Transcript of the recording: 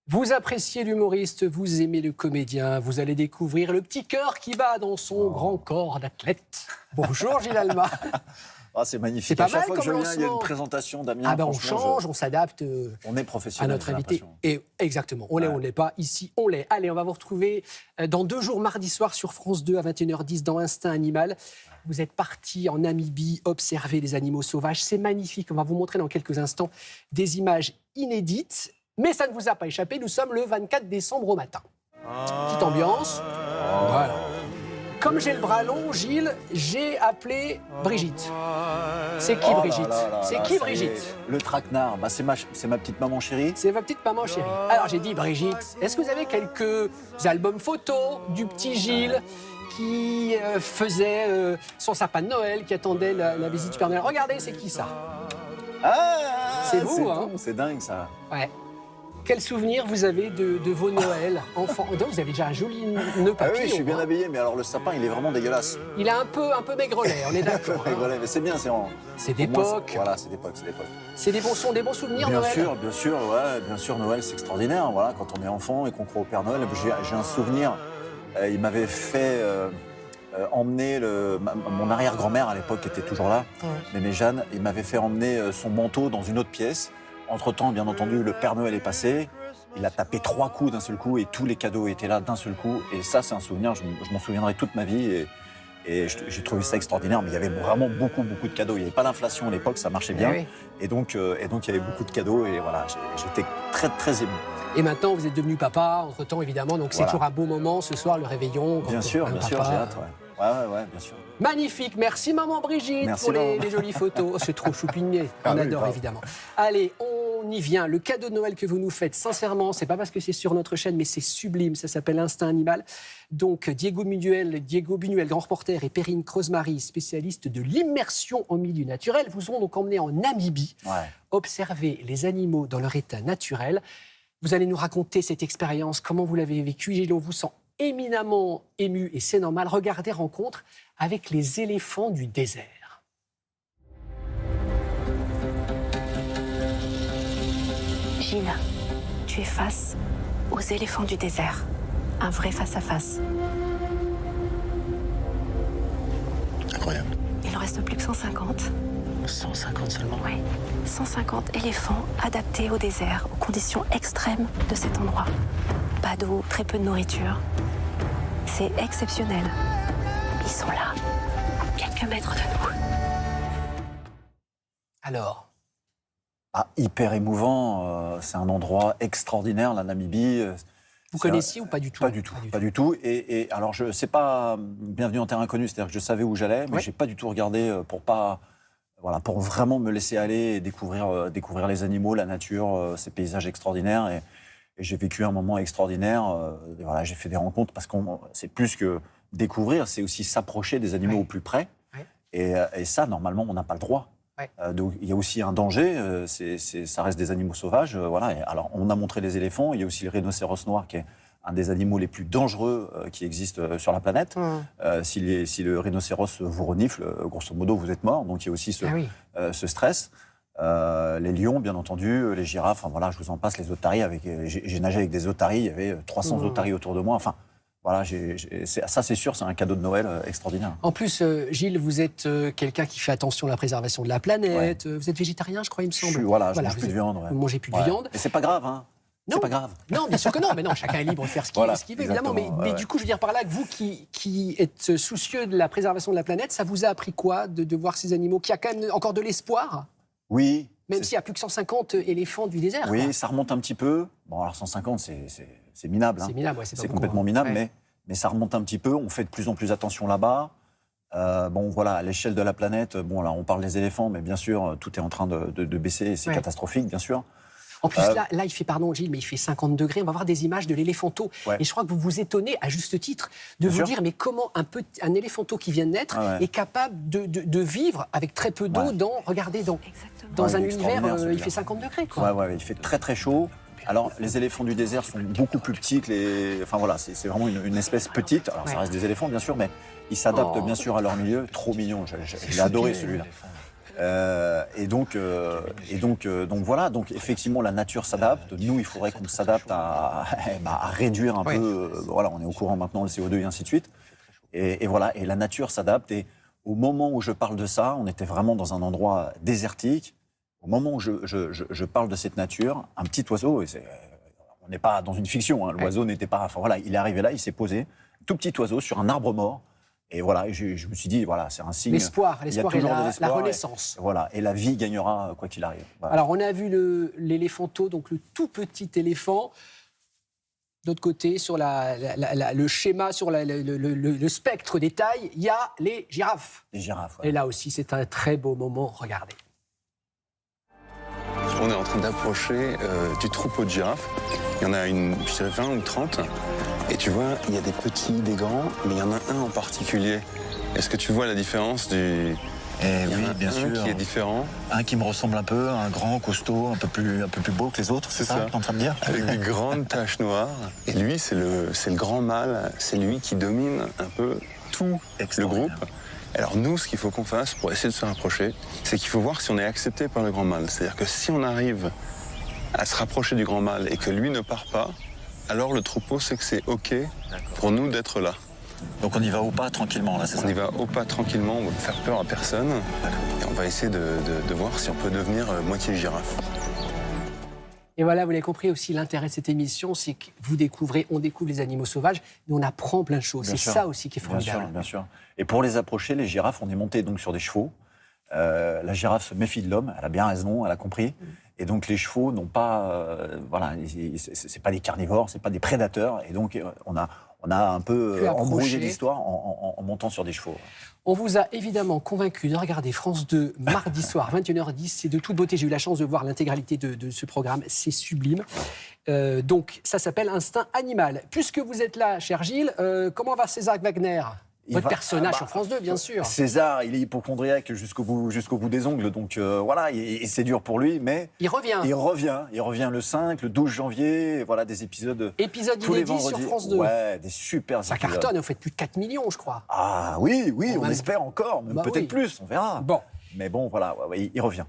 Vous appréciez l'humoriste, vous aimez le comédien, vous allez découvrir le petit cœur qui bat dans son grand corps d'athlète. Bonjour Gilles Alma. Ah, c'est magnifique. C'est pas à chaque mal fois que je comme viens, il y a une lancement. présentation d'Amien. Ah ben on change, on s'adapte On est à professionnel. notre j'ai invité. l'impression. Et exactement, on l'est, on l'est pas. Ici, on l'est. Allez, on va vous retrouver dans 2 jours, mardi soir sur France 2 à 21h10 dans Instinct Animal. Vous êtes parti en Namibie observer les animaux sauvages. C'est magnifique. On va vous montrer dans quelques instants des images inédites. Mais ça ne vous a pas échappé, nous sommes le 24 décembre au matin. Petite ambiance. Voilà. Comme j'ai le bras long, Gilles, j'ai appelé Brigitte. C'est qui Brigitte? C'est qui Brigitte? Le traquenard, bah, c'est ma petite maman chérie. C'est ma petite maman chérie. Alors j'ai dit, Brigitte, est-ce que vous avez quelques albums photos du petit Gilles qui faisait son sapin de Noël, qui attendait la visite du Père Noël? Regardez, c'est qui ça? Ah, C'est vous, hein? C'est dingue ça. Ouais. Quel souvenir vous avez de vos Noëls enfants? Donc, vous avez déjà un joli nœud Ah papillon. oui, je suis bien hein. habillé, mais alors le sapin, il est vraiment dégueulasse. Il a un peu maigrelet, on est d'accord. hein. Voilà, mais c'est bien, c'est en... C'est Au moins, d'époque. Voilà, c'est d'époque, c'est d'époque. C'est des bons souvenirs, Bien Noël? sûr, ouais, bien sûr, Noël, c'est extraordinaire. Voilà, quand on est enfant et qu'on croit au Père Noël, j'ai un souvenir. Il m'avait fait emmener mon arrière-grand-mère à l'époque, qui était toujours là, Mémé Jeanne. Il m'avait fait emmener son manteau dans une autre pièce. Entre-temps, bien entendu, le Père Noël est passé. Il a tapé 3 coups d'un seul coup et tous les cadeaux étaient là d'un seul coup. Et ça, c'est un souvenir, je m'en souviendrai toute ma vie. Et j'ai trouvé ça extraordinaire, mais il y avait vraiment beaucoup de cadeaux. Il n'y avait pas d'inflation à l'époque, ça marchait bien. oui. Et donc, il y avait beaucoup de cadeaux. Et voilà, j'étais très ému. Et maintenant, vous êtes devenu papa, entre-temps, évidemment. Donc, c'est Voilà. toujours un beau moment, ce soir, le réveillon. quand Bien on sûr, a un bien sûr, papa. j'ai hâte, ouais, bien sûr. Magnifique, merci maman Brigitte Merci, pour maman. les jolies photos. Oh, c'est trop choupigné, Ah on oui, adore grave. évidemment. Allez, on y vient. Le cadeau de Noël que vous nous faites, sincèrement, c'est pas parce que c'est sur notre chaîne, mais c'est sublime. Ça s'appelle Instinct Animal. Donc Diego Buñuel, grand reporter, et Perrine Creuse-Marie, spécialiste de l'immersion en milieu naturel, vous ont donc emmené en Namibie, Ouais. observer les animaux dans leur état naturel. Vous allez nous raconter cette expérience, comment vous l'avez vécue. Gilles, on vous sent éminemment ému et c'est normal. Regardez Rencontre avec les éléphants du désert. Gilles, tu es face aux éléphants du désert. Un vrai face-à-face. Incroyable. Il ne reste plus que 150. 150 seulement. Oui. 150 éléphants adaptés au désert, aux conditions extrêmes de cet endroit. Pas d'eau, très peu de nourriture. C'est exceptionnel. Ils sont là, à quelques mètres de nous. Alors, Hyper émouvant. C'est un endroit extraordinaire, la Namibie. vous connaissiez ou pas du tout? Pas du tout. Et alors, c'est pas bienvenue en terre inconnue, c'est-à-dire que je savais où j'allais, mais Ouais. j'ai pas du tout regardé pour vraiment me laisser aller et découvrir les animaux, la nature, ces paysages extraordinaires. Et j'ai vécu un moment extraordinaire. Et voilà, j'ai fait des rencontres parce que c'est plus que découvrir, c'est aussi s'approcher des animaux Ouais. au plus près. Ouais. Et ça, normalement, on n'a pas le droit. Ouais. Donc, il y a aussi un danger, ça reste des animaux sauvages. Voilà. Et alors, on a montré les éléphants, il y a aussi le rhinocéros noir qui est un des animaux les plus dangereux qui existent sur la planète. Si le rhinocéros vous renifle, grosso modo, vous êtes mort. Donc, il y a aussi Ah oui. ce stress. Les lions, bien entendu, les girafes, enfin, voilà, je vous en passe, les otaries. J'ai nagé avec des otaries, il y avait 300 otaries autour de moi. Enfin, voilà, ça c'est sûr, c'est un cadeau de Noël extraordinaire. En plus, Gilles, vous êtes quelqu'un qui fait attention à la préservation de la planète. Vous êtes végétarien, je crois, il me semble. Je mange plus de viande. Vous ne mangez plus de Ouais. viande. Et c'est pas grave, hein. Non. C'est pas grave. Non, bien sûr que non. Mais non, chacun est libre de faire ce qu'il Voilà, veut, évidemment. Mais, exactement, mais ouais. du coup, je veux dire par là que vous qui êtes soucieux de la préservation de la planète, ça vous a appris quoi de voir ces animaux? Qu'il y a quand même encore de l'espoir, Oui. même s'il y a plus que 150 éléphants du désert. Oui, quoi. ça remonte un petit peu. Bon, alors 150, c'est minable. Hein. C'est minable, ouais, c'est pas C'est beaucoup, complètement hein. minable, Ouais. mais ça remonte un petit peu. On fait de plus en plus attention là-bas. Bon, voilà, à l'échelle de la planète, bon, là, on parle des éléphants, mais bien sûr, tout est en train de baisser et c'est Ouais. catastrophique, bien sûr. En plus, là, il fait, pardon Gilles, mais il fait 50 degrés. On va voir des images de l'éléphanto. Ouais. Et je crois que vous vous étonnez, à juste titre, de Bien vous sûr. dire, mais comment un éléphanto qui vient de naître Ah ouais. est capable de vivre avec très peu d'eau Ouais. regardez, Exactement. dans Ouais, un il est univers, extraordinaire, il celui-là. fait 50 degrés. Quoi. Ouais, il fait très chaud. Alors, les éléphants du désert sont beaucoup plus petits que les... Enfin voilà, c'est vraiment une espèce petite. Alors, ça Ouais. reste des éléphants, bien sûr, mais ils s'adaptent Oh. bien sûr à leur milieu. Trop mignon, je l'ai adoré celui-là. Donc voilà, donc effectivement la nature s'adapte. Nous, il faudrait qu'on s'adapte à réduire un Ouais. peu. Voilà, on est au courant maintenant le CO2 et ainsi de suite. Et voilà, et la nature s'adapte. Et au moment où je parle de ça, on était vraiment dans un endroit désertique. Au moment où je parle de cette nature, un petit oiseau, on n'est pas dans une fiction, hein, l'oiseau n'était pas... Enfin voilà, il est arrivé là, il s'est posé, tout petit oiseau sur un arbre mort. Et voilà, je me suis dit, voilà, c'est un signe. L'espoir Il y a et toujours de la l'espoir, renaissance. Voilà, et la vie gagnera quoi qu'il arrive. Voilà. Alors, on a vu l'éléphanto, donc le tout petit éléphant. D'autre côté, sur le schéma, sur le spectre des tailles, il y a les girafes. Les girafes. Ouais. Et là aussi, c'est un très beau moment. Regardez. On est en train d'approcher du troupeau de girafes. Il y en a je dirais 20 ou 30. Et tu vois, il y a des petits, des grands, mais il y en a un en particulier. Est-ce que tu vois la différence du... Et Il y en oui, a bien un sûr. qui est différent, Un qui me ressemble un peu, un grand, costaud, un peu plus beau que les autres, c'est ça que tu es en train de dire? avec des grandes taches noires. Et lui, c'est le grand mâle. C'est lui qui domine un peu tout le Extraordinaire. groupe. Alors nous, ce qu'il faut qu'on fasse pour essayer de se rapprocher, c'est qu'il faut voir si on est accepté par le grand mâle. C'est-à-dire que si on arrive à se rapprocher du grand mâle et que lui ne part pas, alors le troupeau sait que c'est OK pour nous d'être là. Donc on y va au pas tranquillement, là, c'est ça? On y va au pas tranquillement, on ne va faire peur à personne. Et on va essayer de voir si on peut devenir moitié girafe. Et voilà, vous l'avez compris aussi, l'intérêt de cette émission, c'est que on découvre les animaux sauvages, mais on apprend plein de choses. Bien C'est sûr. ça aussi qui est Bien sûr, formidable. bien sûr. Et pour les approcher, les girafes, on est monté donc sur des chevaux. La girafe se méfie de l'homme, elle a bien raison, elle a compris. Et donc les chevaux n'ont pas, voilà, c'est pas des carnivores, c'est pas des prédateurs. Et donc on a un peu Pu embrouillé approcher. l'histoire en montant sur des chevaux. On vous a évidemment convaincu de regarder France 2 mardi soir, 21h10. C'est de toute beauté. J'ai eu la chance de voir l'intégralité de ce programme. C'est sublime. Donc, ça s'appelle Instinct Animal. Puisque vous êtes là, cher Gilles, comment va César Wagner? Votre personnage sur France 2, bien sûr. César, il est hypochondriaque jusqu'au bout des ongles. Donc voilà, et c'est dur pour lui, mais Il revient. il revient le 5, le 12 janvier. Voilà, des épisodes Épisode tous les inédit sur vendredis. France 2. Ouais, des super Ça épisodes. cartonne. Vous faites plus de 4 millions, je crois. Ah oui, On on va- espère encore, même Bah peut-être oui. plus, on verra. Bon. Mais bon, voilà, ouais, il revient.